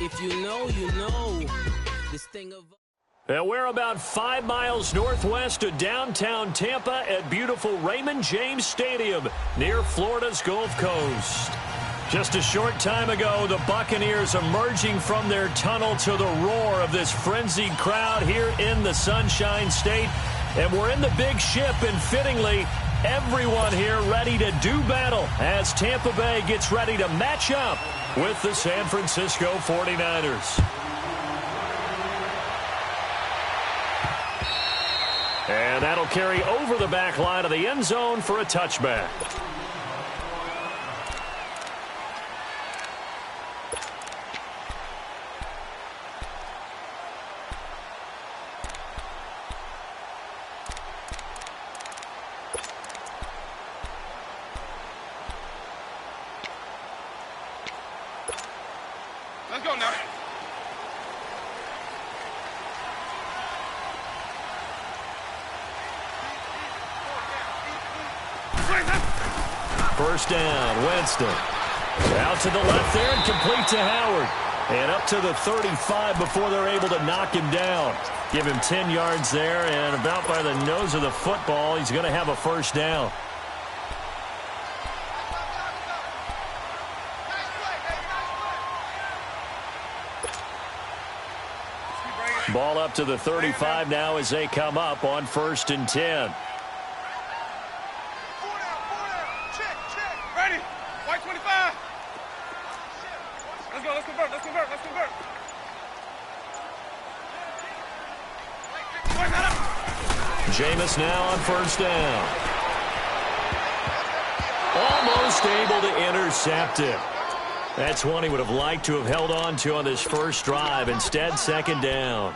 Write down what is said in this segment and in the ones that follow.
If you know, you know. This thing of... And we're about 5 miles northwest of downtown Tampa at beautiful Raymond James Stadium near Florida's Gulf Coast. Just a short time ago, the Buccaneers emerging from their tunnel to the roar of this frenzied crowd here in the Sunshine State. And we're in the big ship, and fittingly, everyone here ready to do battle as Tampa Bay gets ready to match up with the San Francisco 49ers. And that'll carry over the back line of the end zone for a touchback. Let's go now. First down, Winston. Out to the left there and complete to Howard. And up to the 35 before they're able to knock him down. Give him 10 yards there, and about by the nose of the football, he's going to have a first down. Ball up to the 35 now as they come up on 1st and 10. Ready? White 25. Let's go. Let's convert. Let's convert. Let's convert. Jameis now on 1st down. Almost able to intercept it. That's one he would have liked to have held on to on this first drive. Instead, 2nd down.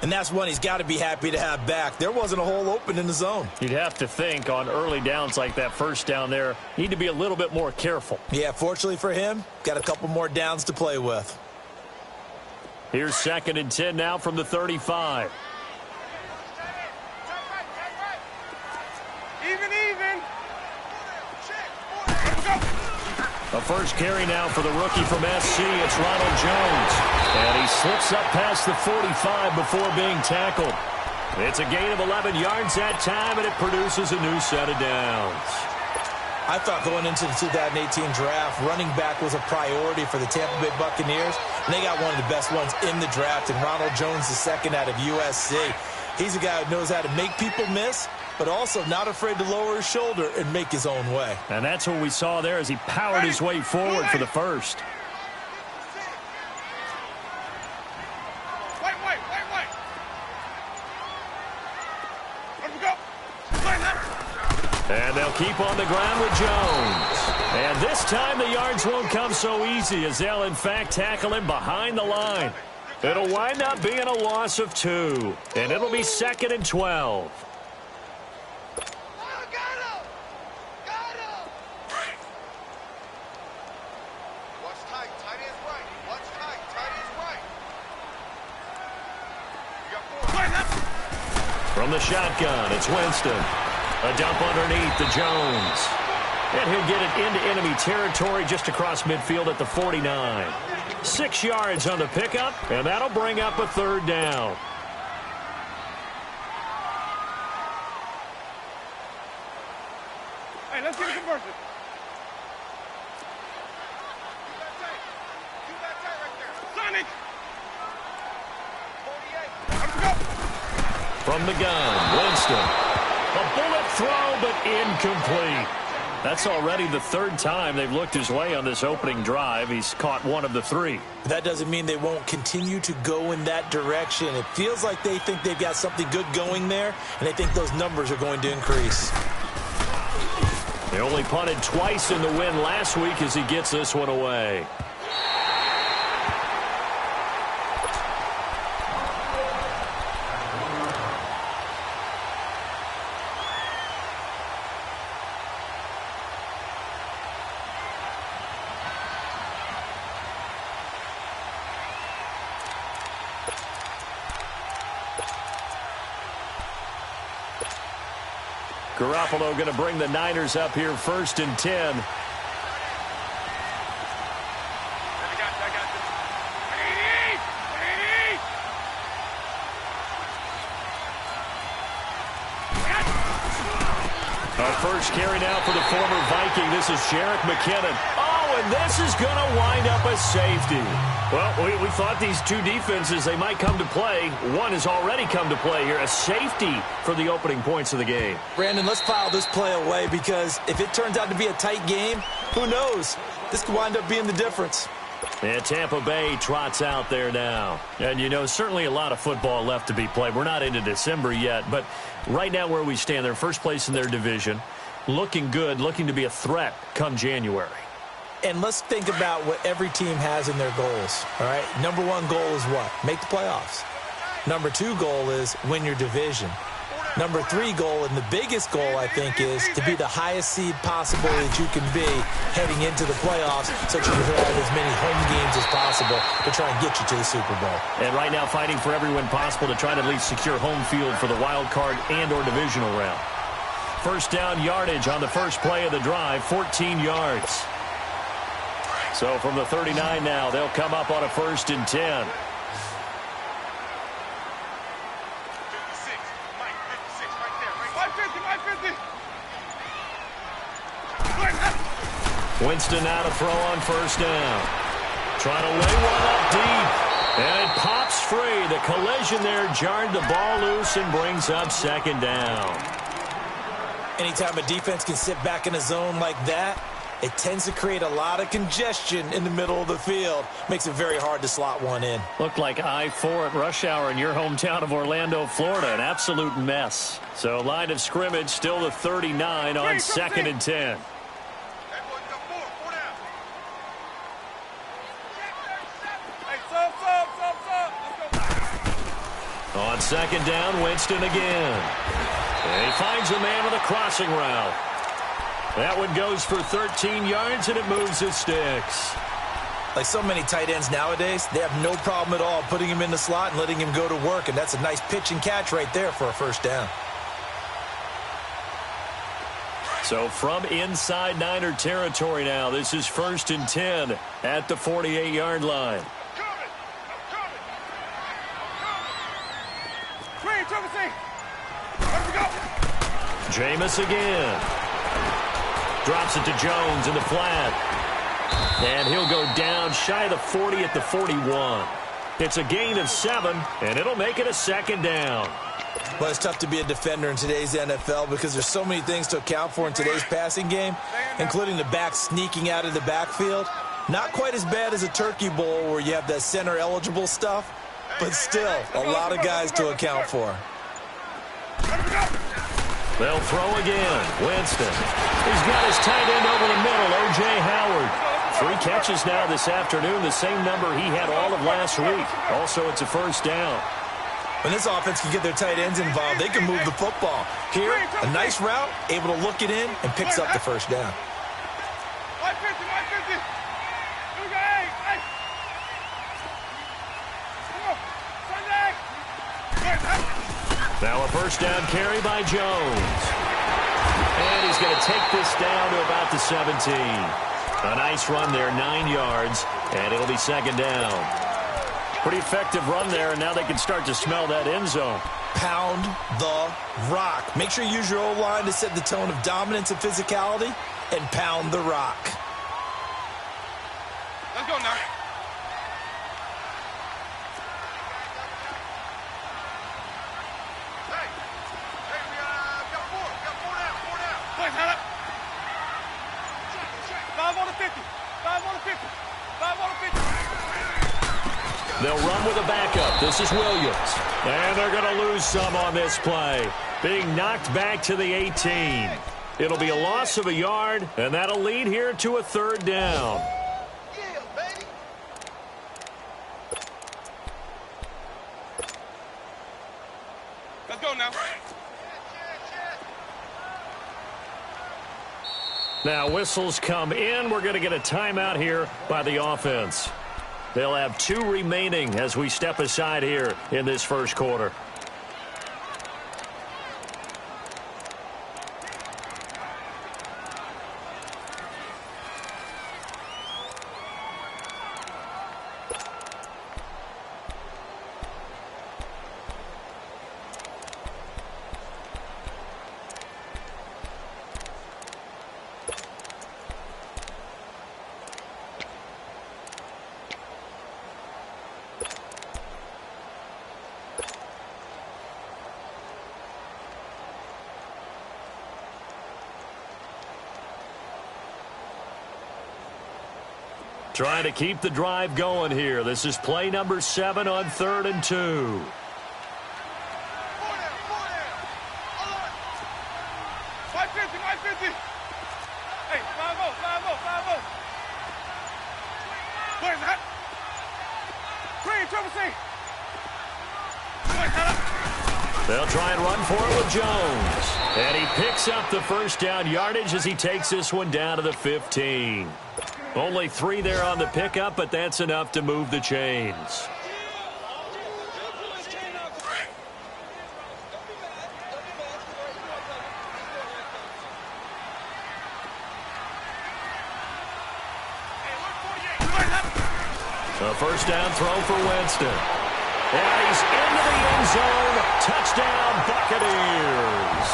And that's one he's got to be happy to have back. There wasn't a hole open in the zone. You'd have to think on early downs like that first down there, need to be a little bit more careful. Yeah, fortunately for him, got a couple more downs to play with. Here's 2nd and 10 now from the 35. Even. A first carry now for the rookie from SC. It's Ronald Jones. And he slips up past the 45 before being tackled. It's a gain of 11 yards that time, and it produces a new set of downs. I thought going into the 2018 draft, running back was a priority for the Tampa Bay Buccaneers. And they got one of the best ones in the draft, and Ronald Jones, the second out of USC. He's a guy who knows how to make people miss, but also not afraid to lower his shoulder and make his own way. And that's what we saw there as he powered his way forward for the first. Wait. Let me go. And they'll keep on the ground with Jones. And this time the yards won't come so easy as they'll, in fact, tackle him behind the line. It'll wind up being a loss of 2. And it'll be 2nd and 12. From the shotgun, it's Winston. A dump underneath to Jones. And he'll get it into enemy territory just across midfield at the 49. 6 yards on the pickup, and that'll bring up a 3rd down. Hey, let's get a conversion. Sonic. From the gun, Winston. A bullet throw, but incomplete. That's already the 3rd time they've looked his way on this opening drive. He's caught one of the 3. That doesn't mean they won't continue to go in that direction. It feels like they think they've got something good going there, and they think those numbers are going to increase. They only punted twice in the win last week as he gets this one away. Garoppolo going to bring the Niners up here 1st and 10. first carry now for the former Viking. This is Jerick McKinnon. Oh, and this is going to wind up a safety. Well, we thought these two defenses, they might come to play. One has already come to play here. A safety for the opening points of the game. Brandon, let's file this play away because if it turns out to be a tight game, who knows? This could wind up being the difference. And Tampa Bay trots out there now. And, you know, certainly a lot of football left to be played. We're not into December yet, but right now where we stand, they're first place in their division, looking good, looking to be a threat come January. And let's think about what every team has in their goals, all right? Number one goal is what? Make the playoffs. Number two goal is win your division. Number three goal, and the biggest goal, I think, is to be the highest seed possible that you can be heading into the playoffs so that you can have as many home games as possible to try and get you to the Super Bowl. And right now fighting for every win possible to try to at least secure home field for the wild card and or divisional round. First down yardage on the first play of the drive, 14 yards. So from the 39 now, they'll come up on a 1st and 10. Winston now to throw on first down. Trying to lay one up deep. And it pops free. The collision there jarred the ball loose and brings up 2nd down. Anytime a defense can sit back in a zone like that, it tends to create a lot of congestion in the middle of the field. Makes it very hard to slot one in. Looked like I-4 at rush hour in your hometown of Orlando, Florida. An absolute mess. So line of scrimmage still the 39 on 2nd and 10. On 2nd down, Winston again. And he finds a man with a crossing route. That one goes for 13 yards, and it moves his sticks. Like so many tight ends nowadays, they have no problem at all putting him in the slot and letting him go to work, and that's a nice pitch and catch right there for a 1st down. So from inside Niner territory now, this is 1st and 10 at the 48-yard line. Jameis again. Drops it to Jones in the flat. And he'll go down shy of the 40 at the 41. It's a gain of 7, and it'll make it a 2nd down. Well, it's tough to be a defender in today's NFL because there's so many things to account for in today's passing game, including the back sneaking out of the backfield. Not quite as bad as a turkey bowl where you have that center-eligible stuff, but still a lot of guys to account for. They'll throw again. Winston. He's got his tight end over the middle, O.J. Howard. 3 catches now this afternoon, the same number he had all of last week. Also, it's a 1st down. When this offense can get their tight ends involved, they can move the football. Here, a nice route, able to look it in, and picks up the 1st down. Now a 1st down carry by Jones. And he's going to take this down to about the 17. A nice run there, 9 yards, and it'll be 2nd down. Pretty effective run there, and now they can start to smell that end zone. Pound the rock. Make sure you use your O-line to set the tone of dominance and physicality, and pound the rock. Let's go now. They'll run with a backup. This is Williams. And they're going to lose some on this play. Being knocked back to the 18. It'll be a loss of a yard, and that'll lead here to a 3rd down. Yeah, baby. Let's go now. Now whistles come in. We're going to get a timeout here by the offense. They'll have 2 remaining as we step aside here in this 1st quarter. Trying to keep the drive going here. This is play number 7 on 3rd and 2. They'll try and run for it with Jones. And he picks up the first down yardage as he takes this one down to the 15. Only 3 there on the pickup, but that's enough to move the chains. A first down throw for Winston. And he's into the end zone. Touchdown, Buccaneers.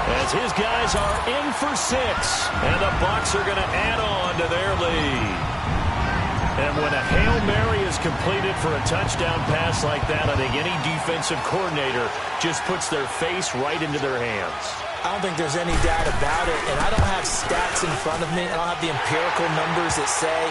As his guys are in for 6. And the Bucs are going to add on to their lead. And when a Hail Mary is completed for a touchdown pass like that, I think any defensive coordinator just puts their face right into their hands. I don't think there's any doubt about it. And I don't have stats in front of me. I don't have the empirical numbers that say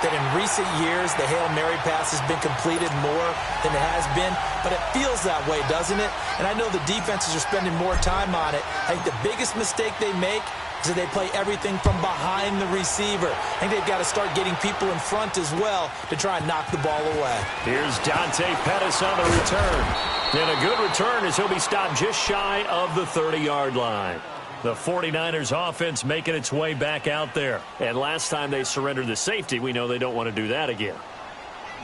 that in recent years the Hail Mary pass has been completed more than it has been, but it feels that way, doesn't it? And I know the defenses are spending more time on it. I think the biggest mistake they make is that they play everything from behind the receiver. I think they've got to start getting people in front as well to try and knock the ball away. Here's Dante Pettis on the return. And a good return as he'll be stopped just shy of the 30-yard line. The 49ers offense making its way back out there. And last time they surrendered the safety, we know they don't want to do that again.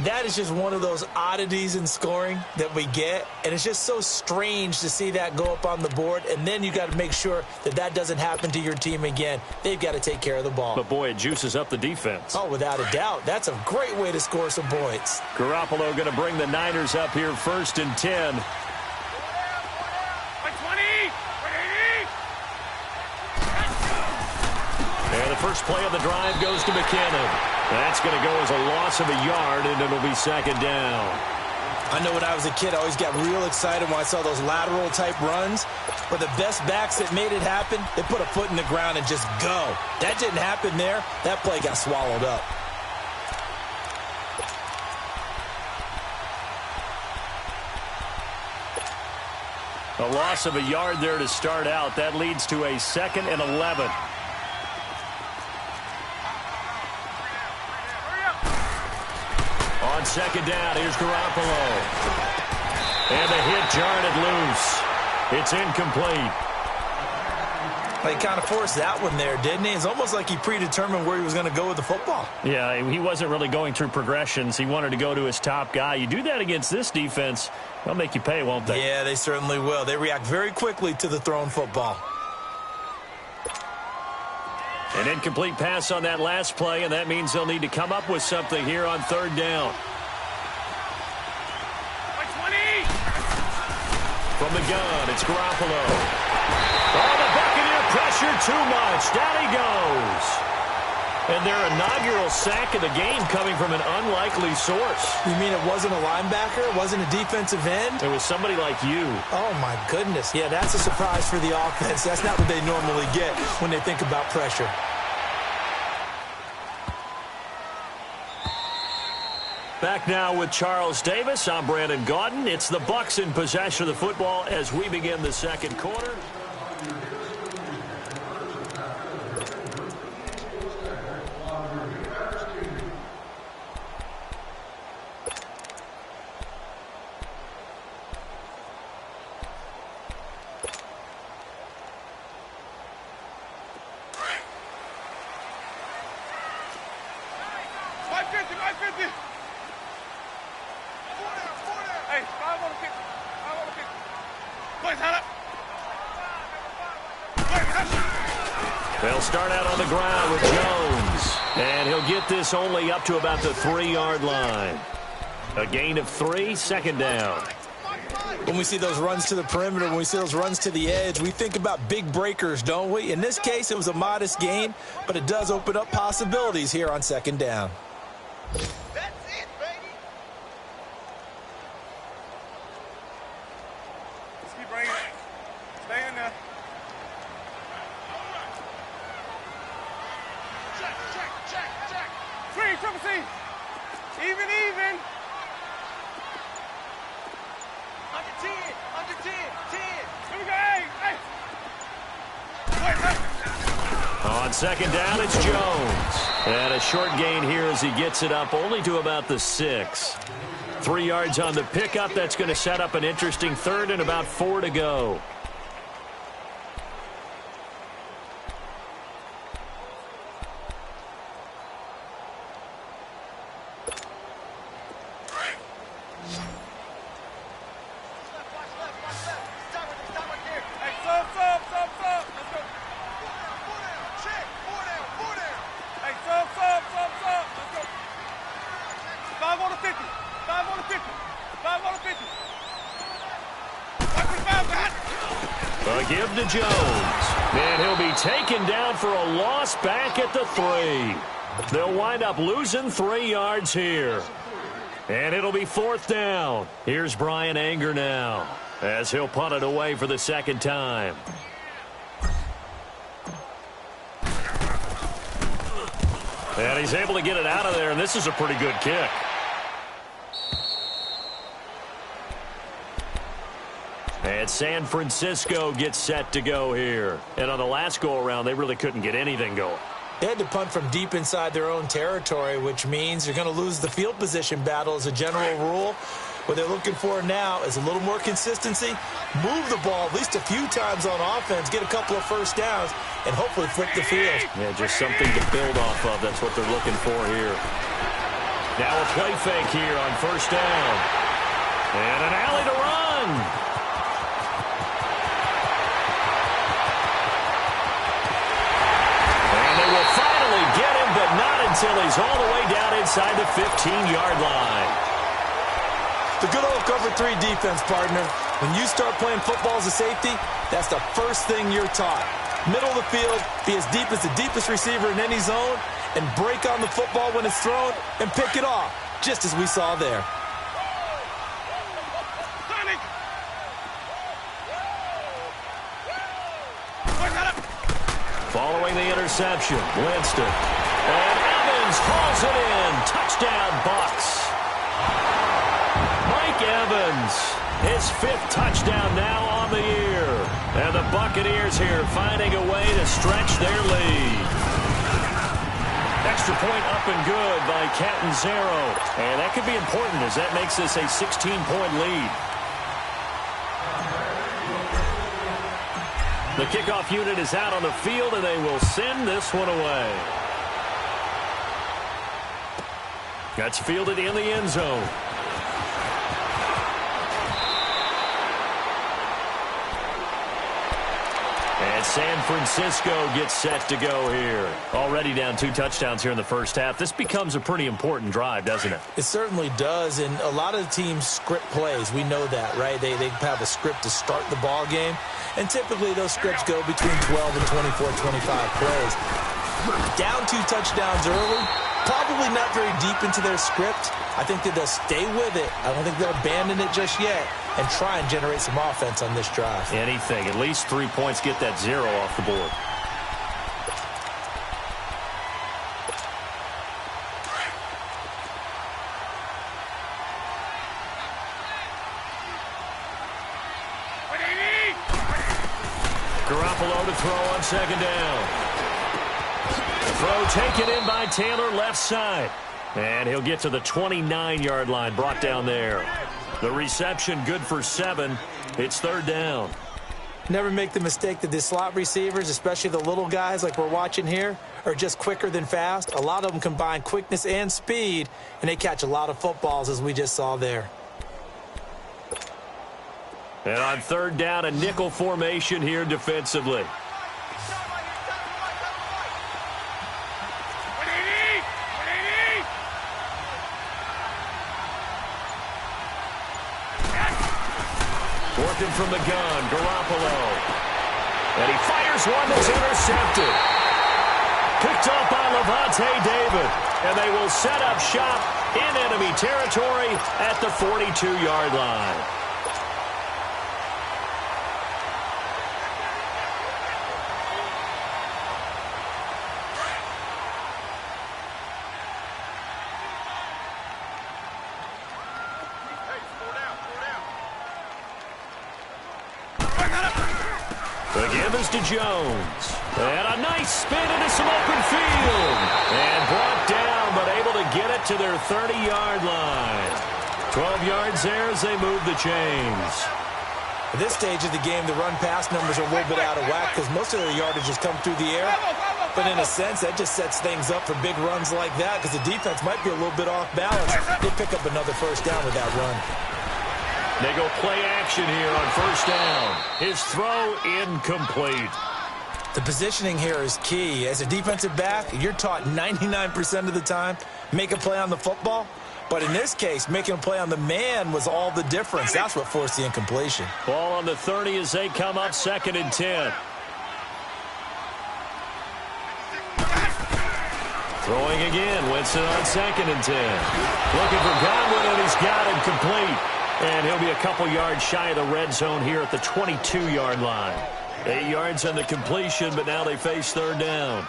That is just one of those oddities in scoring that we get. And it's just so strange to see that go up on the board. And then you got to make sure that that doesn't happen to your team again. They've got to take care of the ball. But, boy, it juices up the defense. Oh, without a doubt. That's a great way to score some points. Garoppolo going to bring the Niners up here 1st and 10. And the first play of the drive goes to McKinnon. That's going to go as a loss of a yard, and it'll be 2nd down. I know when I was a kid, I always got real excited when I saw those lateral-type runs. But the best backs that made it happen, they put a foot in the ground and just go. That didn't happen there. That play got swallowed up. A loss of a yard there to start out. That leads to a 2nd and 11. On 2nd down, here's Garoppolo. And the hit jarred it loose. It's incomplete. He kind of forced that one there, didn't he? It's almost like he predetermined where he was going to go with the football. Yeah, he wasn't really going through progressions. He wanted to go to his top guy. You do that against this defense, they'll make you pay, won't they? Yeah, they certainly will. They react very quickly to the thrown football. An incomplete pass on that last play, and that means they'll need to come up with something here on 3rd down. From the gun, it's Garoppolo. Oh, the Buccaneer pressure too much. Down he goes. And their inaugural sack of the game coming from an unlikely source. You mean it wasn't a linebacker? It wasn't a defensive end? It was somebody like you. Oh, my goodness. Yeah, that's a surprise for the offense. That's not what they normally get when they think about pressure. Back now with Charles Davis. I'm Brandon Gaudin. It's the Bucs in possession of the football as we begin the 2nd quarter. They'll start out on the ground with Jones. And he'll get this only up to about the 3-yard line. A gain of 3, 2nd down. When we see those runs to the perimeter, when we see those runs to the edge, we think about big breakers, don't we? In this case, it was a modest gain, but it does open up possibilities here on 2nd down. That's it, baby. Let's keep bringing it. Stay in there. Check. Screen. triple C. Even. Under 10, 10. Here we go, hey. On second down, it's Jones. And a short gain here as he gets it up only to about the 6. 3 yards on the pickup. That's going to set up an interesting third and about 4 to go. Give to Jones. And he'll be taken down for a loss back at the 3. They'll wind up losing 3 yards here. And it'll be 4th down. Here's Brian Anger now as he'll punt it away for the second time. And he's able to get it out of there, and this is a pretty good kick. And San Francisco gets set to go here. And on the last go-around, they really couldn't get anything going. They had to punt from deep inside their own territory, which means you're going to lose the field position battle as a general rule. What they're looking for now is a little more consistency, move the ball at least a few times on offense, get a couple of first downs, and hopefully flip the field. Yeah, just something to build off of. That's what they're looking for here. Now a play fake here on first down. And an alley to run. Get him, but not until he's all the way down inside the 15-yard line. The good old cover 3 defense, partner. When you start playing football as a safety, that's the first thing you're taught. Middle of the field, be as deep as the deepest receiver in any zone, and break on the football when it's thrown and pick it off, just as we saw there. Following the interception, Winston. And Evans hauls it in. Touchdown, Bucs. Mike Evans, his 5th touchdown now on the year. And the Buccaneers here finding a way to stretch their lead. Extra point up and good by Catanzaro. And that could be important as that makes this a 16-point lead. The kickoff unit is out on the field, and they will send this one away. That's fielded in the end zone. And San Francisco gets set to go here. Already down 2 touchdowns here in the first half. This becomes a pretty important drive, doesn't it? It certainly does, and a lot of the teams script plays. We know that, right? They have a script to start the ball game, and typically those scripts go between 12 and 24, 25 plays. Down 2 touchdowns early, probably not very deep into their script. I think that they'll stay with it. I don't think they'll abandon it just yet and try and generate some offense on this drive. Anything. At least 3 points, get that 0 off the board. Garoppolo to throw on second down. Throw taken in by Taylor, left side. And he'll get to the 29-yard line, brought down there. The reception good for 7. It's 3rd down. Never make the mistake that the slot receivers, especially the little guys like we're watching here, are just quicker than fast. A lot of them combine quickness and speed, and they catch a lot of footballs, as we just saw there. And on 3rd down, a nickel formation here defensively. Working from the gun, Garoppolo. And he fires one that's intercepted. Picked off by Levante David. And they will set up shop in enemy territory at the 42-yard line. Simmons to Jones. And a nice spin into some open field. And brought down, but able to get it to their 30-yard line. 12 yards there as they move the chains. At this stage of the game, the run-pass numbers are a little bit out of whack because most of the yardage has come through the air. But in a sense, that just sets things up for big runs like that because the defense might be a little bit off balance. They pick up another first down with that run. They go play action here on first down. His throw incomplete. The positioning here is key. As a defensive back, you're taught 99% of the time, make a play on the football. But in this case, making a play on the man was all the difference. That's what forced the incompletion. Ball on the 30 as they come up 2nd and 10. Throwing again, Winston on 2nd and 10. Looking for Godwin, and he's got it complete. And he'll be a couple yards shy of the red zone here at the 22-yard line. 8 yards on the completion, but now they face 3rd down.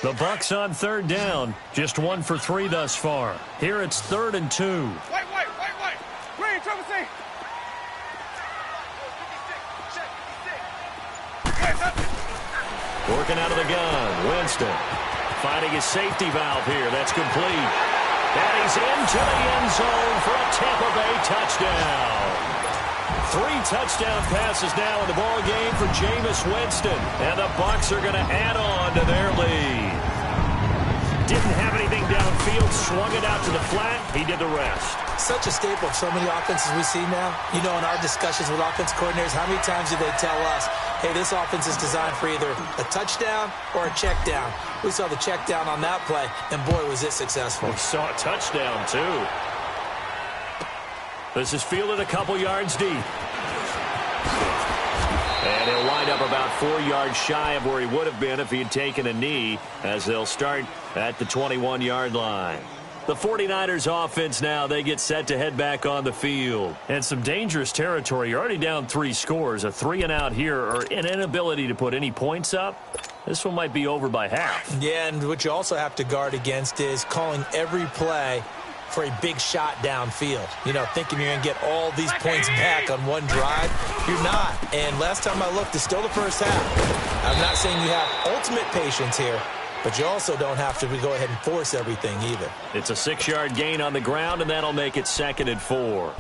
The Bucks on 3rd down, just 1 for 3 thus far. Here it's 3rd and 2. Wait. Green, Trevor, see. Working out of the gun, Winston. Finding his safety valve here. That's complete. And he's into the end zone for a Tampa Bay touchdown. 3 touchdown passes now in the ball game for Jameis Winston. And the Bucs are going to add on to their lead. Didn't have anything downfield, swung it out to the flat. He did the rest. Such a staple of so many offenses we see now. You know, in our discussions with offense coordinators, how many times do they tell us, hey, this offense is designed for either a touchdown or a check down. We saw the check down on that play, and boy, was it successful. We saw a touchdown, too. This is fielded a couple yards deep. And he'll wind up about 4 yards shy of where he would have been if he had taken a knee, as they'll start at the 21-yard line. The 49ers offense now, they get set to head back on the field. And some dangerous territory. You're already down 3 scores. A 3-and-out here, or an inability to put any points up. This one might be over by half. Yeah, and what you also have to guard against is calling every play for a big shot downfield. You know, thinking you're going to get all these points back on one drive. You're not. And last time I looked, it's still the first half. I'm not saying you have ultimate patience here, but you also don't have to go ahead and force everything either. It's a 6-yard gain on the ground, and that'll make it 2nd and 4.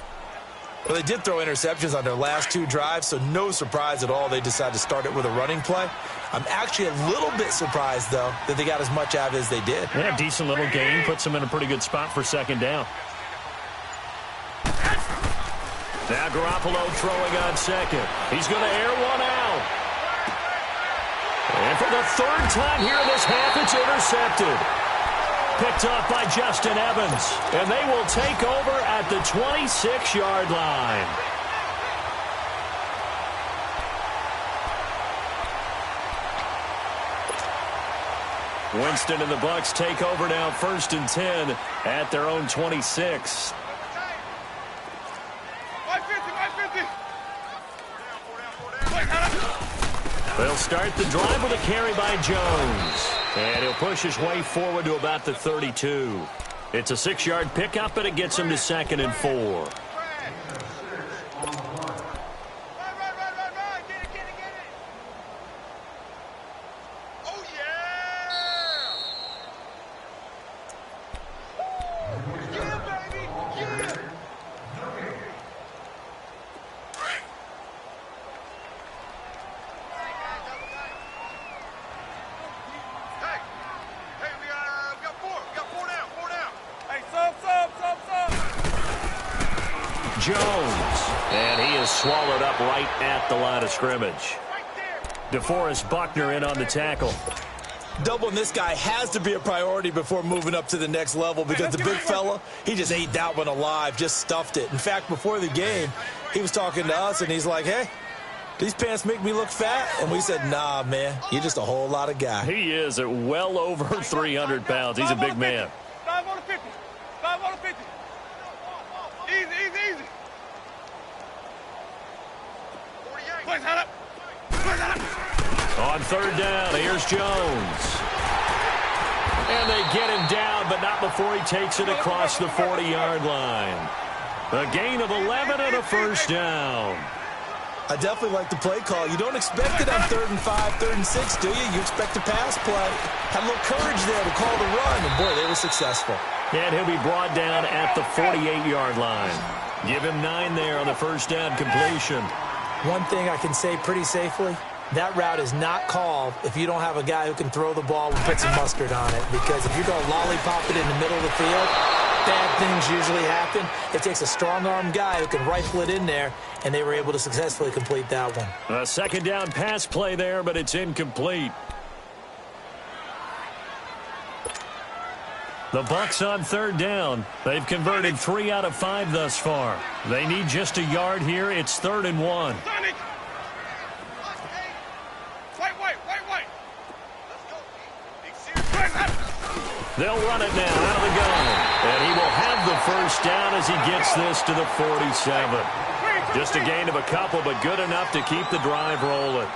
Well, they did throw interceptions on their last 2 drives, so no surprise at all they decided to start it with a running play. I'm actually a little bit surprised, though, that they got as much out of it as they did. Yeah, decent little gain. Puts them in a pretty good spot for 2nd down. Now Garoppolo throwing on 2nd. He's going to air one out. And for the 3rd time here in this half, it's intercepted. Picked off by Justin Evans. And they will take over at the 26-yard line. Winston and the Bucs take over now, 1st and 10 at their own 26. They'll start the drive with a carry by Jones. And he'll push his way forward to about the 32. It's a 6-yard pickup, and it gets him to 2nd and 4. Jones, and he is swallowed up right at the line of scrimmage. DeForest Buckner in on the tackle. Doubling this guy has to be a priority before moving up to the next level because the big fella, he just ate that one alive, just stuffed it. In fact, before the game, he was talking to us, and he's like, hey, these pants make me look fat? And we said, nah, man, you're just a whole lot of guy. He is at well over 300 pounds. He's a big man. 5 on the 50. 5 on the 50. Easy. Place that up. On 3rd down, here's Jones. And they get him down, but not before he takes it across the 40-yard line. A gain of 11 and a 1st down. I definitely like the play call. You don't expect it on 3rd and 5, 3rd and 6, do you? You expect a pass play. Had a little courage there to call the run, and boy, they were successful. And he'll be brought down at the 48-yard line. Give him 9 there on the first down completion. One thing I can say pretty safely, that route is not called if you don't have a guy who can throw the ball and put some mustard on it. Because if you're going to lollipop it in the middle of the field, bad things usually happen. It takes a strong-arm guy who can rifle it in there, and they were able to successfully complete that one. A second down pass play there, but it's incomplete. The Bucs on 3rd down. They've converted 3 out of 5 thus far. They need just a yard here. It's 3rd and 1. They'll run it now out of the gun. And he will have the first down as he gets this to the 47. Just a gain of a couple, but good enough to keep the drive rolling.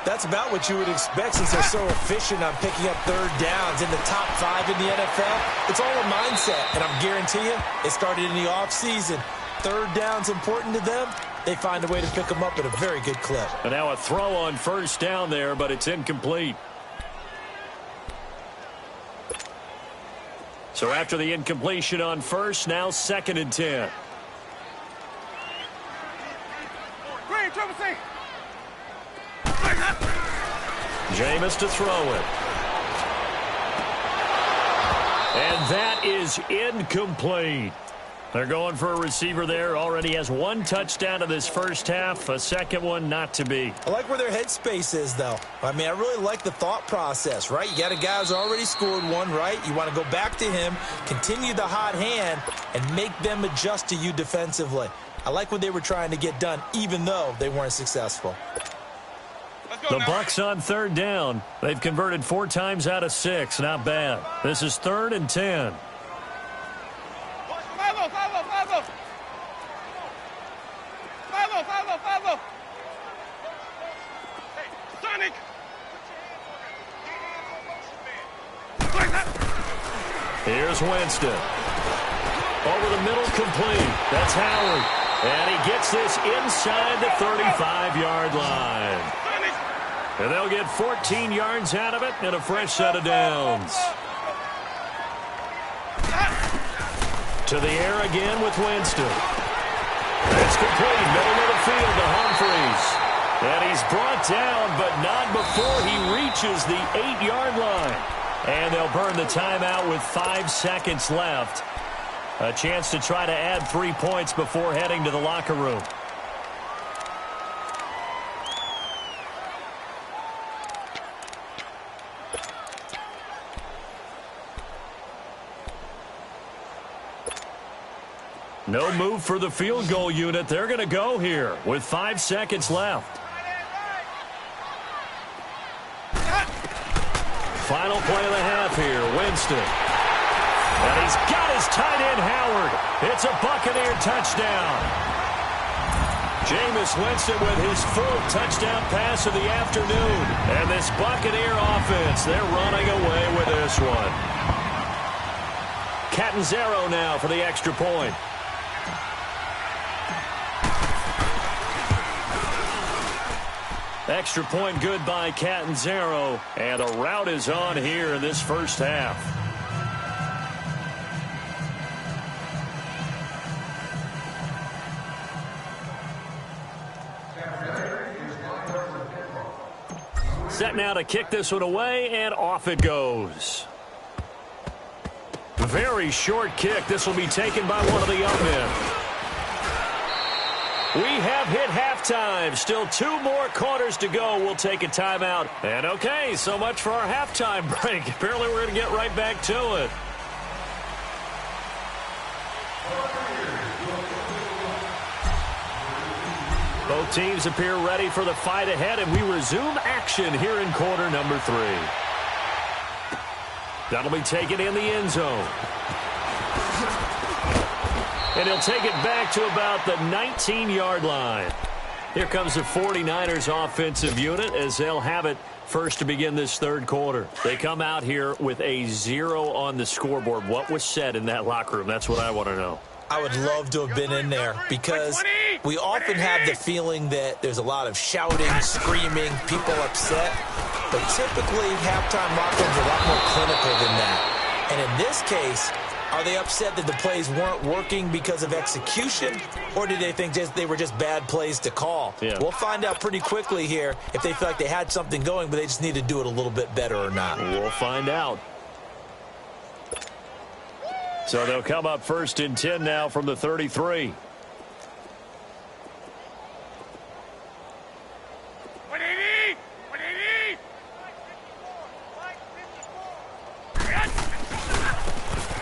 That's about what you would expect since they're so efficient on picking up 3rd downs in the top 5 in the NFL. It's all a mindset, and I'm guarantee you it started in the offseason. 3rd down's important to them. They find a way to pick them up at a very good clip. And now a throw on 1st down there, but it's incomplete. So after the incompletion on 1st, now 2nd and 10. Jameis to throw it. And that is incomplete. They're going for a receiver there. Already has 1 touchdown in this first half. A second one not to be. I like where their headspace is, though. I mean, I really like the thought process, right? You got a guy who's already scored 1, right? You want to go back to him, continue the hot hand, and make them adjust to you defensively. I like what they were trying to get done, even though they weren't successful. The Bucs on 3rd down. They've converted 4 times out of 6. Not bad. This is 3rd and 10. Here's Winston. Over the middle, complete. That's Howard. And he gets this inside the 35-yard line. And they'll get 14 yards out of it and a fresh set of downs. To the air again with Winston. It's complete. Middle of the field to Humphries. And he's brought down, but not before he reaches the 8-yard line. And they'll burn the timeout with 5 seconds left. A chance to try to add 3 points before heading to the locker room. No move for the field goal unit. They're going to go here with 5 seconds left. Final play of the half here, Winston. And he's got his tight end, Howard. It's a Buccaneer touchdown. Jameis Winston with his full touchdown pass of the afternoon. And this Buccaneer offense, they're running away with this one. Catanzaro now for the extra point. Extra point good by Catanzaro. And a rout is on here in this first half. Set now to kick this one away, and off it goes. Very short kick. This will be taken by one of the young men. We have hit halftime. Still 2 more quarters to go. We'll take a timeout. And okay, so much for our halftime break. Apparently we're going to get right back to it. Both teams appear ready for the fight ahead, and we resume action here in quarter number 3. That'll be taken in the end zone. And he'll take it back to about the 19-yard line. Here comes the 49ers offensive unit as they'll have it first to begin this third quarter. They come out here with a 0 on the scoreboard. What was said in that locker room? That's what I want to know. I would love to have been in there because We often have the feeling that there's a lot of shouting, screaming, people upset. But typically, halftime locker rooms are a lot more clinical than that. And in this case, are they upset that the plays weren't working because of execution, or did they think they were just bad plays to call? Yeah. We'll find out pretty quickly here if they feel like they had something going, but they just need to do it a little bit better or not. We'll find out. So they'll come up 1st and 10 now from the 33.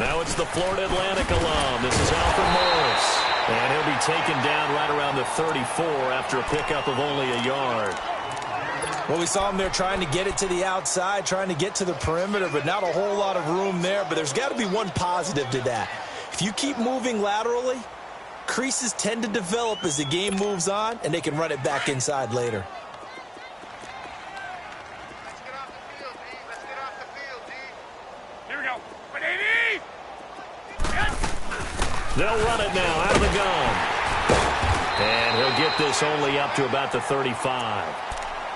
Now it's the Florida Atlantic alum. This is Alfred Morris. And he'll be taken down right around the 34 after a pickup of only a yard. Well, we saw him there trying to get it to the outside, trying to get to the perimeter, but not a whole lot of room there. But there's got to be one positive to that. If you keep moving laterally, creases tend to develop as the game moves on, and they can run it back inside later. They'll run it now out of the gun. And he'll get this only up to about the 35.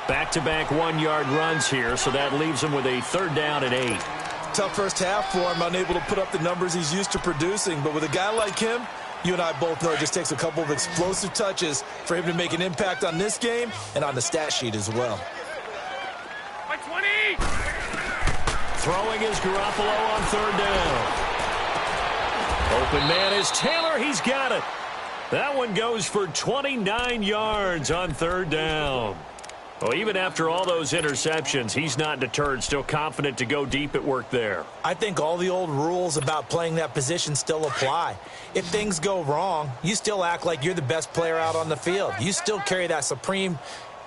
Back-to-back 1-yard runs here, so that leaves him with a 3rd down and 8. Tough first half for him, unable to put up the numbers he's used to producing. But with a guy like him, you and I both know it just takes a couple of explosive touches for him to make an impact on this game and on the stat sheet as well. Throwing is Garoppolo on 3rd down. Open man is Taylor. He's got it. That one goes for 29 yards on 3rd down. Well, even after all those interceptions, he's not deterred, still confident to go deep at work there. I think all the old rules about playing that position still apply. If things go wrong, you still act like you're the best player out on the field. You still carry that supreme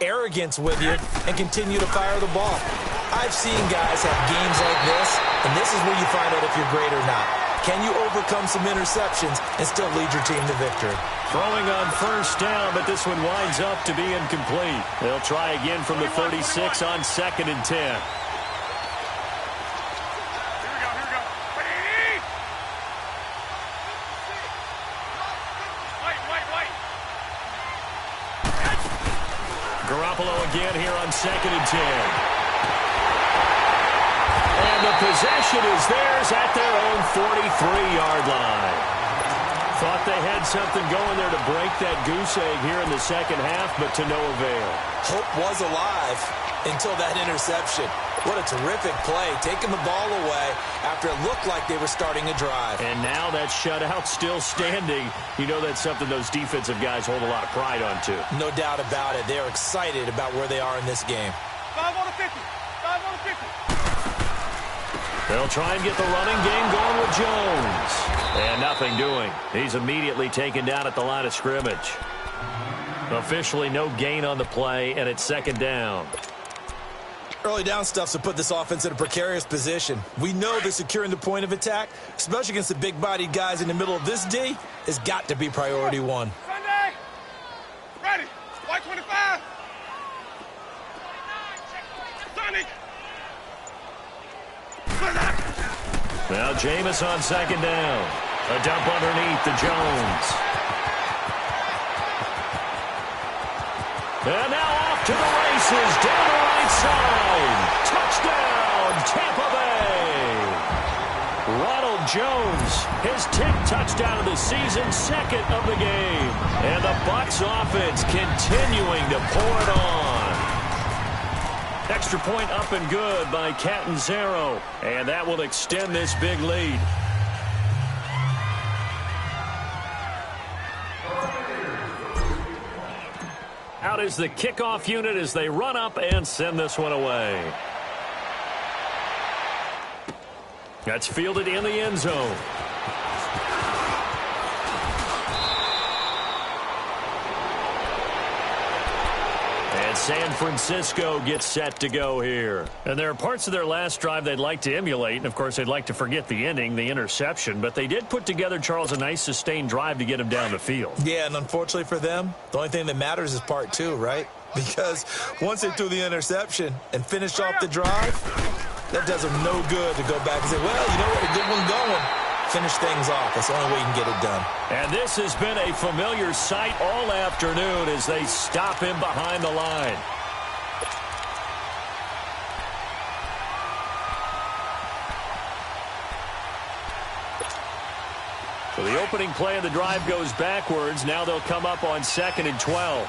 arrogance with you and continue to fire the ball. I've seen guys have games like this, and this is where you find out if you're great or not. Can you overcome some interceptions and still lead your team to victory? Throwing on 1st down, but this one winds up to be incomplete. They'll try again from the 36 on 2nd and 10. Garoppolo again here on 2nd and 10. And the possession is theirs at their own 43-yard line. Thought they had something going there to break that goose egg here in the 2nd half, but to no avail. Hope was alive until that interception. What a terrific play, taking the ball away after it looked like they were starting a drive. And now that shutout still standing. You know that's something those defensive guys hold a lot of pride on, too. No doubt about it. They're excited about where they are in this game. 5 on the 50. 5 on the 50. They'll try and get the running game going with Jones. And nothing doing. He's immediately taken down at the line of scrimmage. Officially no gain on the play, and it's 2nd down. Early down stuff's to put this offense in a precarious position. We know that securing the point of attack, especially against the big-bodied guys in the middle of this D, has got to be priority 1. Sunday. Ready. White 25. Sonic. Now Jameis on 2nd down. A dump underneath to Jones. And now off to the races down the right side. Touchdown, Tampa Bay. Ronald Jones, his 10th touchdown of the season, 2nd of the game. And the Bucs offense continuing to pour it on. Extra point up and good by Catanzaro. And that will extend this big lead. Out is the kickoff unit as they run up and send this one away. That's fielded in the end zone. And San Francisco gets set to go here. And there are parts of their last drive they'd like to emulate. And, of course, they'd like to forget the ending, the interception. But they did put together, Charles, a nice sustained drive to get him down the field. Yeah, and unfortunately for them, the only thing that matters is part 2, right? Because once they threw the interception and finished off the drive, that does them no good to go back and say, well, you know what, a good one going. finish things off. That's the only way you can get it done. And this has been a familiar sight all afternoon as they stop him behind the line. So the opening play of the drive goes backwards. Now they'll come up on 2nd and 12.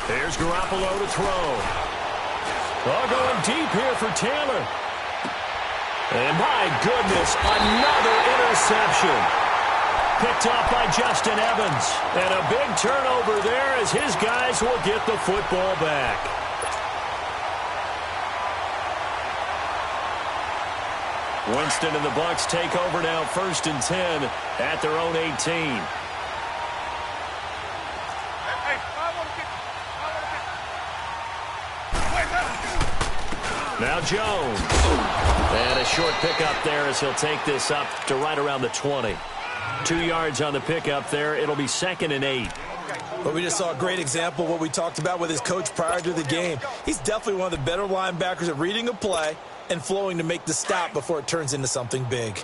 Here's Garoppolo to throw. Oh, going deep here for Taylor. And my goodness, another interception. Picked off by Justin Evans. And a big turnover there as his guys will get the football back. Winston and the Bucs take over now, 1st and 10 at their own 18. Now Jones. And a short pickup there as he'll take this up to right around the 20. 2 yards on the pickup there. It'll be 2nd and 8. But we just saw a great example of what we talked about with his coach prior to the game. He's definitely one of the better linebackers at reading a play and flowing to make the stop before it turns into something big.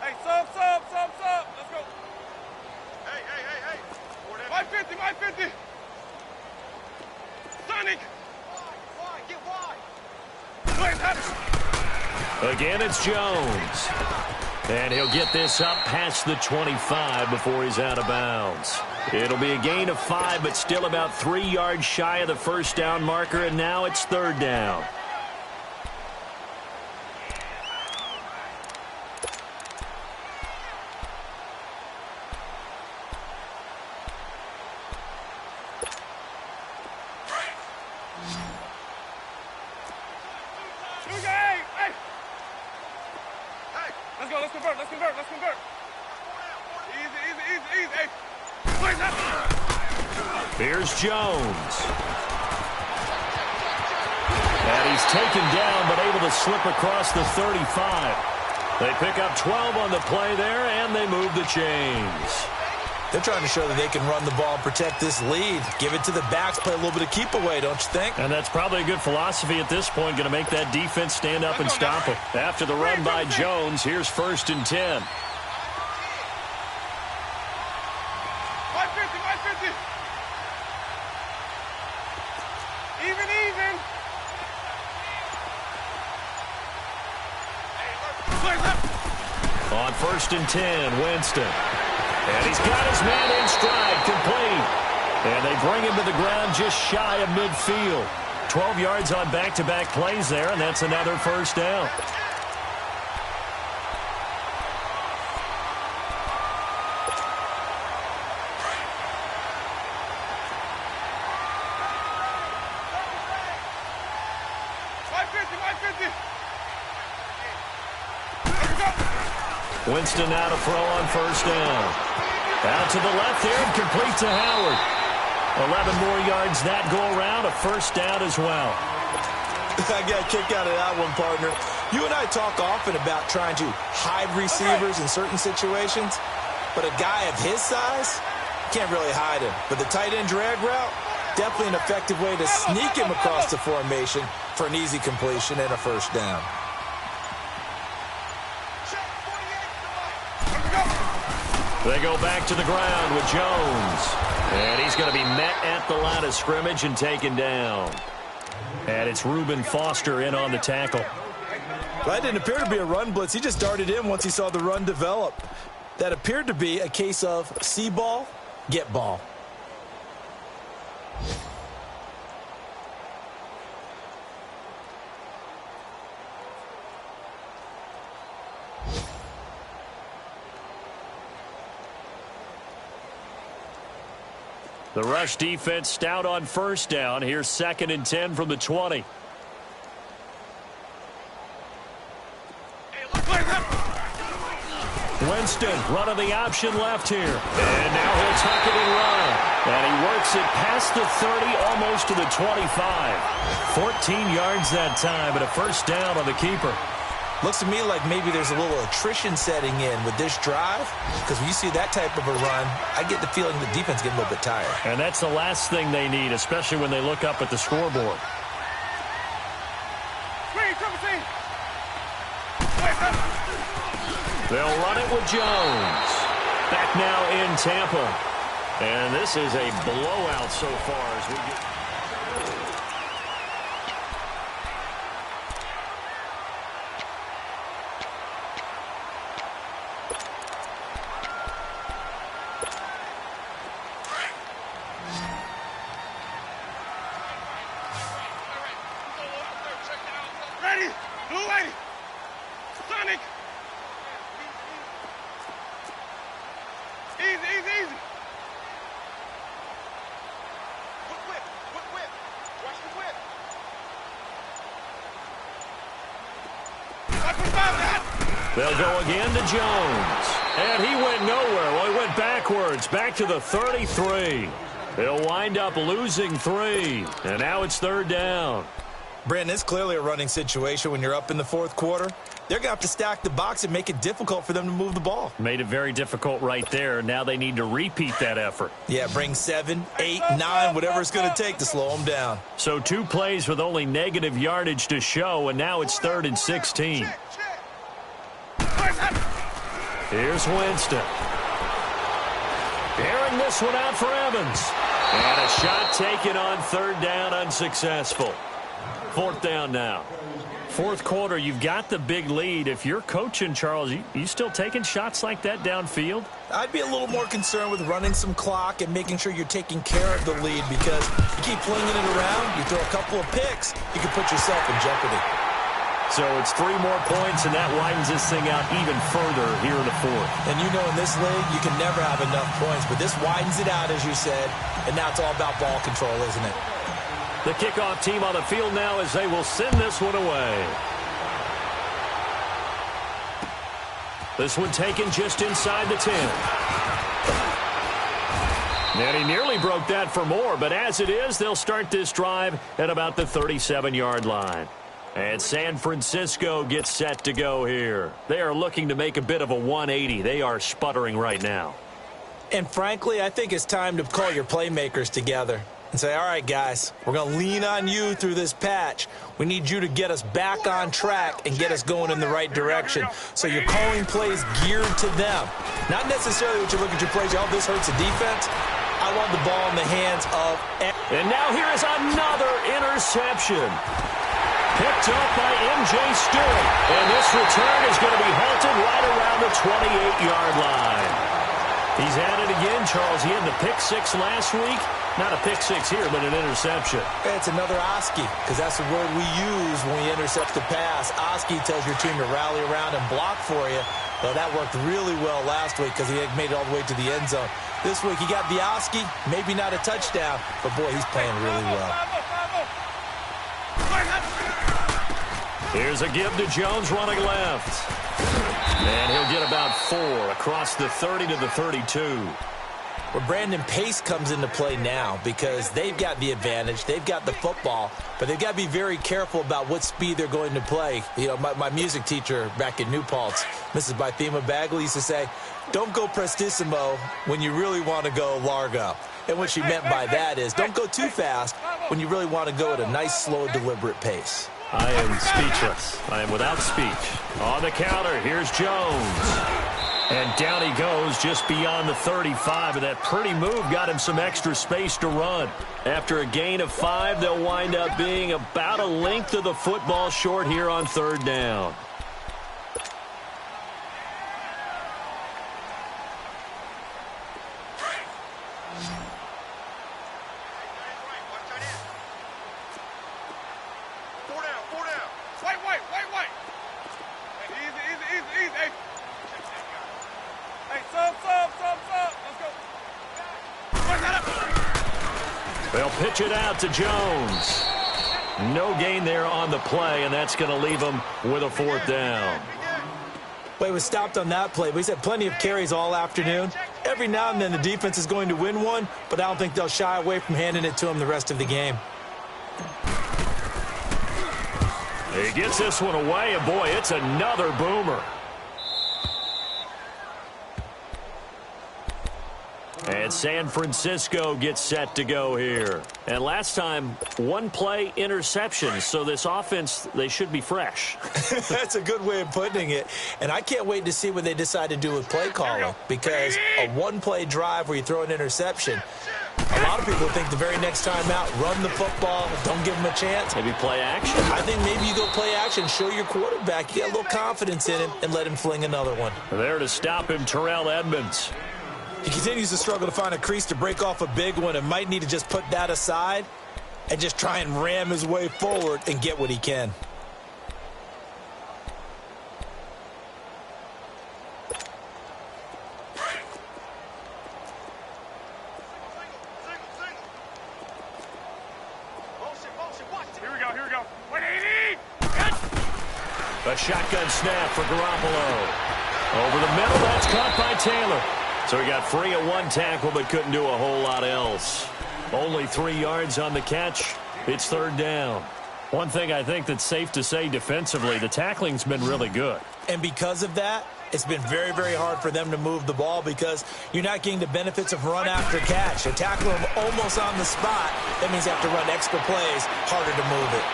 Hey, sub. Let's go. Hey. My 50. Sonic. Wide. Get wide. Again, it's Jones. And he'll get this up past the 25 before he's out of bounds. It'll be a gain of 5, but still about 3 yards shy of the first down marker, and now it's 3rd down. Let's convert. Easy. Here's Jones. And he's taken down, but able to slip across the 35. They pick up 12 on the play there, and they move the chains. They're trying to show that they can run the ball and protect this lead. Give it to the backs, play a little bit of keep away, don't you think? And that's probably a good philosophy at this point, going to make that defense stand up and stop them. After the run by Jones, here's 1st and 10. My 50. Even. On 1st and 10, Winston. And he's got his man in stride, complete. And they bring him to the ground just shy of midfield. 12 yards on back-to-back plays there, and that's another 1st down. Winston now to throw on 1st down. Out to the left there and complete to Howard. 11 more yards that go around, a 1st down as well. I got a kick out of that one, partner. You and I talk often about trying to hide receivers in certain situations, but a guy of his size, can't really hide him. But the tight end drag route, definitely an effective way to sneak him across the formation for an easy completion and a 1st down. They go back to the ground with Jones. And he's going to be met at the line of scrimmage and taken down. And it's Reuben Foster in on the tackle. That didn't appear to be a run blitz. He just darted in once he saw the run develop. That appeared to be a case of see ball, get ball. The rush defense stout on 1st down. Here's 2nd and 10 from the 20. Winston running the option left here. And now he'll tuck it and run. And he works it past the 30, almost to the 25. 14 yards that time, but a 1st down on the keeper. Looks to me like maybe there's a little attrition setting in with this drive, because when you see that type of a run, I get the feeling the defense getting a little bit tired. And that's the last thing they need, especially when they look up at the scoreboard. They'll run it with Jones. Back now in Tampa. And this is a blowout so far as we get... Ready! Blue lady! Sonic! Easy, easy, easy! Whip, whip, whip, whip! Watch the whip! Watch the that! They'll go again to Jones. And he went nowhere. Well, he went backwards, back to the 33. They'll wind up losing 3. And now it's 3rd down. Brandon, it's clearly a running situation when you're up in the 4th quarter. They're going to have to stack the box and make it difficult for them to move the ball. Made it very difficult right there. Now they need to repeat that effort. Yeah, bring 7, 8, 9, whatever it's going to take to slow them down. So 2 plays with only negative yardage to show, and now it's 3rd and 16. Here's Winston. Airing this one out for Evans. And a shot taken on 3rd down, unsuccessful. 4th down now. 4th quarter, you've got the big lead. If you're coaching, Charles, you still taking shots like that downfield? I'd be a little more concerned with running some clock and making sure you're taking care of the lead, because you keep flinging it around, you throw a couple of picks, you can put yourself in jeopardy. So it's 3 more points, and that widens this thing out even further here in the 4th. And you know in this league, you can never have enough points, but this widens it out, as you said, and now it's all about ball control, isn't it? The kickoff team on the field now as they will send this one away. This one taken just inside the 10. And he nearly broke that for more, but as it is, they'll start this drive at about the 37-yard line. And San Francisco gets set to go here. They are looking to make a bit of a 180. They are sputtering right now. And frankly, I think it's time to call your playmakers together and say, all right, guys, we're going to lean on you through this patch. We need you to get us back on track and get us going in the right direction. So you're calling plays geared to them. Not necessarily what you look at your plays, oh, this hurts the defense. I want the ball in the hands of... And now here is another interception. Picked up by M.J. Stewart. And this return is going to be halted right around the 28-yard line. He's at it again, Charles. He had the pick 6 last week. Not a pick 6 here, but an interception. It's another Oski, because that's the word we use when we intercept the pass. Oski tells your team to rally around and block for you. Well, that worked really well last week because he had made it all the way to the end zone. This week he got the Oski, maybe not a touchdown, but boy, he's playing really well. Here's a give to Jones running left. And he'll get about 4 across the 30 to the 32. Well, Brandon, pace comes into play now because they've got the advantage. They've got the football, but they've got to be very careful about what speed they're going to play. You know, my music teacher back in New Paltz, Mrs. Bythema Bagley, used to say, don't go prestissimo when you really want to go largo. And what she meant by that is don't go too fast when you really want to go at a nice, slow, deliberate pace. I am speechless. I am without speech. On the counter, here's Jones. And down he goes just beyond the 35, and that pretty move got him some extra space to run. After a gain of 5, they'll wind up being about a length of the football short here on 3rd down. They'll pitch it out to Jones. No gain there on the play, and that's going to leave him with a 4th down. Well, he was stopped on that play, but he's had plenty of carries all afternoon. Every now and then the defense is going to win one, but I don't think they'll shy away from handing it to him the rest of the game. He gets this one away, and boy, it's another boomer. And And San Francisco gets set to go here. And last time, one play interception. So this offense, they should be fresh. That's a good way of putting it. And I can't wait to see what they decide to do with play calling, because a one-play drive where you throw an interception, a lot of people think the very next time out, run the football, don't give them a chance. Maybe play action. I think maybe you go play action, show your quarterback, get a little confidence in him, and let him fling another one. There to stop him, Terrell Edmonds. He continues to struggle to find a crease to break off a big one, and might need to just put that aside and just try and ram his way forward and get what he can. A shotgun snap for Garoppolo. Over the middle, that's caught by Taylor. So he got free of one tackle but couldn't do a whole lot else. Only 3 yards on the catch. It's third down. One thing I think that's safe to say defensively, the tackling's been really good. And because of that, it's been very, very hard for them to move the ball because you're not getting the benefits of run after catch. They tackle him almost on the spot. That means you have to run extra plays, harder to move it.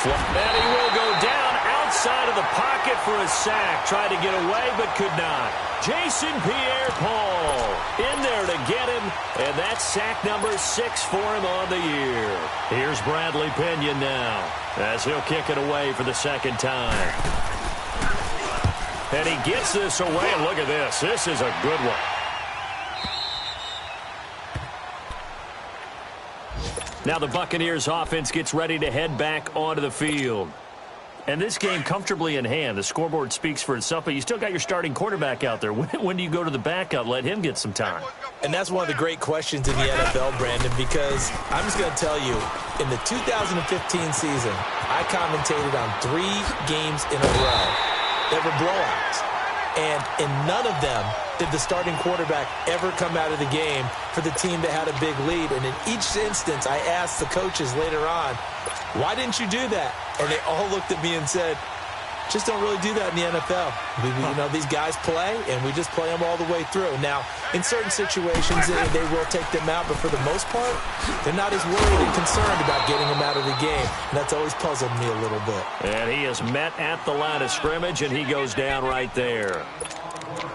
And he will go down outside of the pocket for a sack. Tried to get away, but could not. Jason Pierre-Paul in there to get him, and that's sack number 6 for him on the year. Here's Bradley Pinion now, as he'll kick it away for the second time. And he gets this away, and look at this. This is a good one. Now the Buccaneers offense gets ready to head back onto the field. And this game comfortably in hand. The scoreboard speaks for itself, but you still got your starting quarterback out there. When do you go to the backup? Let him get some time. And that's one of the great questions in the NFL, Brandon, because I'm just going to tell you, in the 2015 season, I commentated on 3 games in a row that were blowouts. And in none of them did the starting quarterback ever come out of the game for the team that had a big lead. And in each instance, I asked the coaches later on, why didn't you do that? And they all looked at me and said, just don't really do that in the NFL. You know, these guys play, and we just play them all the way through. Now, in certain situations, they will take them out, but for the most part, they're not as worried and concerned about getting them out of the game. And that's always puzzled me a little bit. And he is met at the line of scrimmage, and he goes down right there.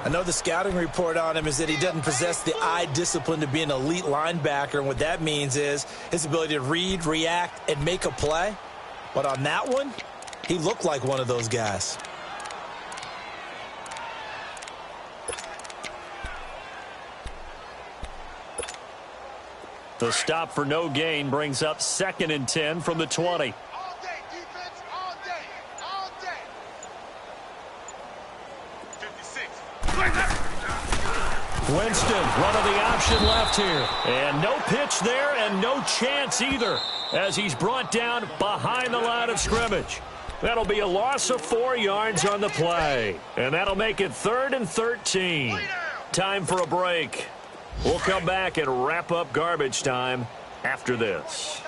I know the scouting report on him is that he doesn't possess the eye discipline to be an elite linebacker, and what that means is his ability to read, react, and make a play. But on that one, he looked like one of those guys. The stop for no gain brings up 2nd and 10 from the 20. All day, defense, all day, all day. 56. Winston running the option left here. And no pitch there and no chance either as he's brought down behind the line of scrimmage. That'll be a loss of 4 yards on the play. And that'll make it 3rd and 13. Time for a break. We'll come back and wrap up garbage time after this.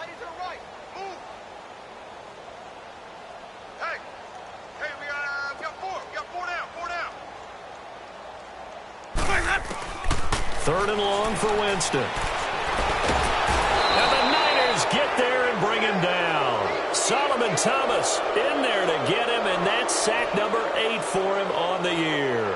Third and long for Winston. And the Niners get there and bring him down. Solomon Thomas in there to get him, and that's sack number 8 for him on the year.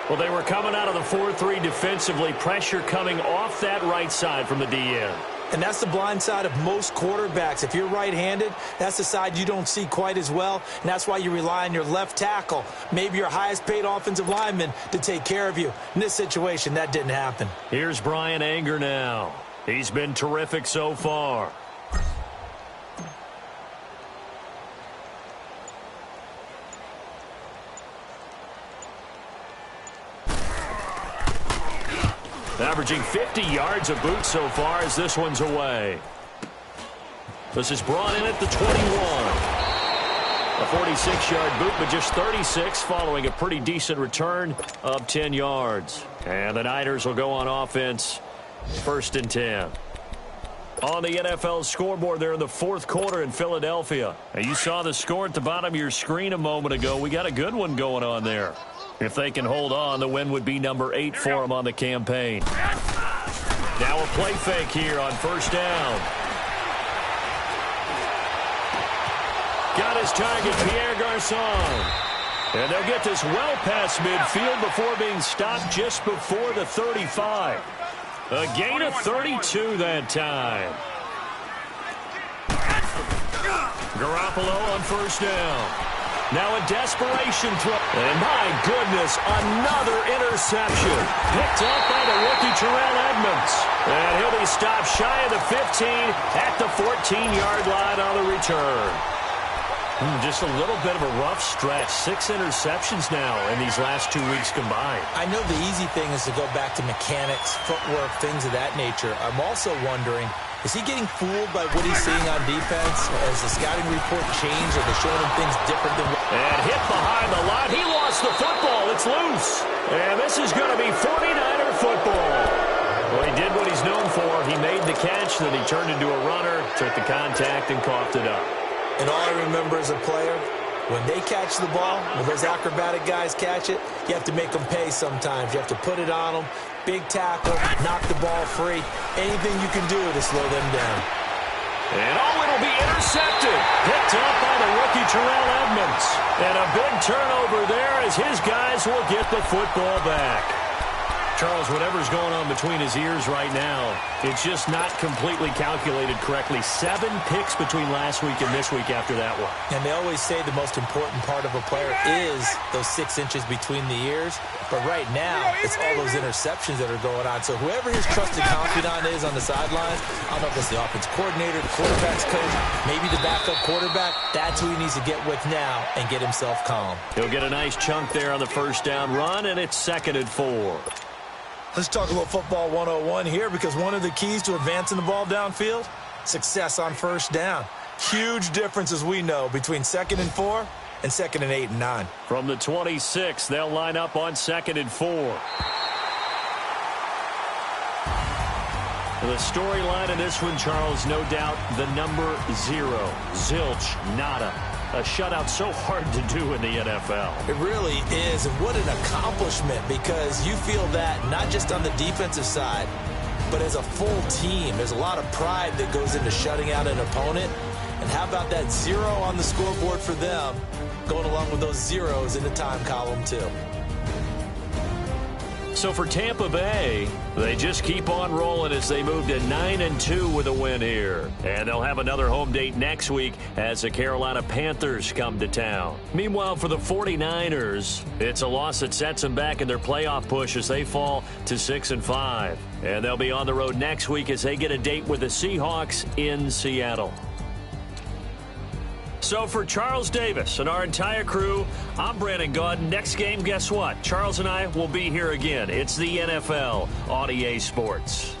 Well, they were coming out of the 4-3 defensively. Pressure coming off that right side from the DN. And that's the blind side of most quarterbacks. If you're right-handed, that's the side you don't see quite as well, and that's why you rely on your left tackle, maybe your highest-paid offensive lineman, to take care of you. In this situation, that didn't happen. Here's Brian Anger now. He's been terrific so far. Averaging 50 yards a boot so far as this one's away. This is brought in at the 21. A 46-yard boot, but just 36 following a pretty decent return of 10 yards. And the Niners will go on offense, 1st and 10. on the NFL scoreboard there in the fourth quarter in Philadelphia. And you saw the score at the bottom of your screen a moment ago. We got a good one going on there. If they can hold on, the win would be number 8 for them on the campaign. Now a play fake here on first down. Got his target, Pierre Garçon. And they'll get this well past midfield before being stopped just before the 35. A gain of 32 that time. Garoppolo on first down. Now a desperation throw. And my goodness, another interception. Picked up by the rookie Terrell Edmonds. And he'll be stopped shy of the 15 at the 14-yard line on the return. Just a little bit of a rough stretch. 6 interceptions now in these last 2 weeks combined. I know the easy thing is to go back to mechanics, footwork, things of that nature. I'm also wondering, is he getting fooled by what he's seeing on defense? Has the scouting report changed? Are they showing him things different than what... And hit behind the line. He lost the football. It's loose. And this is going to be 49er football. Well, he did what he's known for. He made the catch, then he turned into a runner, took the contact, and coughed it up. And all I remember as a player, when they catch the ball, when those acrobatic guys catch it, you have to make them pay sometimes. You have to put it on them. Big tackle, knock the ball free. Anything you can do to slow them down. And it'll be intercepted. Picked up by the rookie Terrell Edmonds. And a big turnover there as his guys will get the football back. Charles, whatever's going on between his ears right now, it's just not completely calculated correctly. 7 picks between last week and this week after that one. And they always say the most important part of a player is those 6 inches between the ears. But right now, it's all those interceptions that are going on. So whoever his trusted confidant is on the sidelines, I don't know if it's the offense coordinator, the quarterback's coach, maybe the backup quarterback, that's who he needs to get with now and get himself calm. He'll get a nice chunk there on the first down run, and it's 2nd and 4. Let's talk about football 101 here, because one of the keys to advancing the ball downfield, success on first down. Huge difference, as we know, between 2nd and 4 and 2nd and 8 and 9. From the 26, they'll line up on 2nd and 4. The storyline in this one, Charles, no doubt the number 0. Zilch, nada. A shutout so hard to do in the NFL. It really is, and what an accomplishment, because you feel that not just on the defensive side, but as a full team. There's a lot of pride that goes into shutting out an opponent. And how about that 0 on the scoreboard for them, going along with those zeros in the time column too. So for Tampa Bay, they just keep on rolling as they move to 9-2 with a win here. And they'll have another home date next week as the Carolina Panthers come to town. Meanwhile, for the 49ers, it's a loss that sets them back in their playoff push as they fall to 6-5. And they'll be on the road next week as they get a date with the Seahawks in Seattle. So for Charles Davis and our entire crew, I'm Brandon Gaudin. Next game, guess what? Charles and I will be here again. It's the NFL on EA Sports.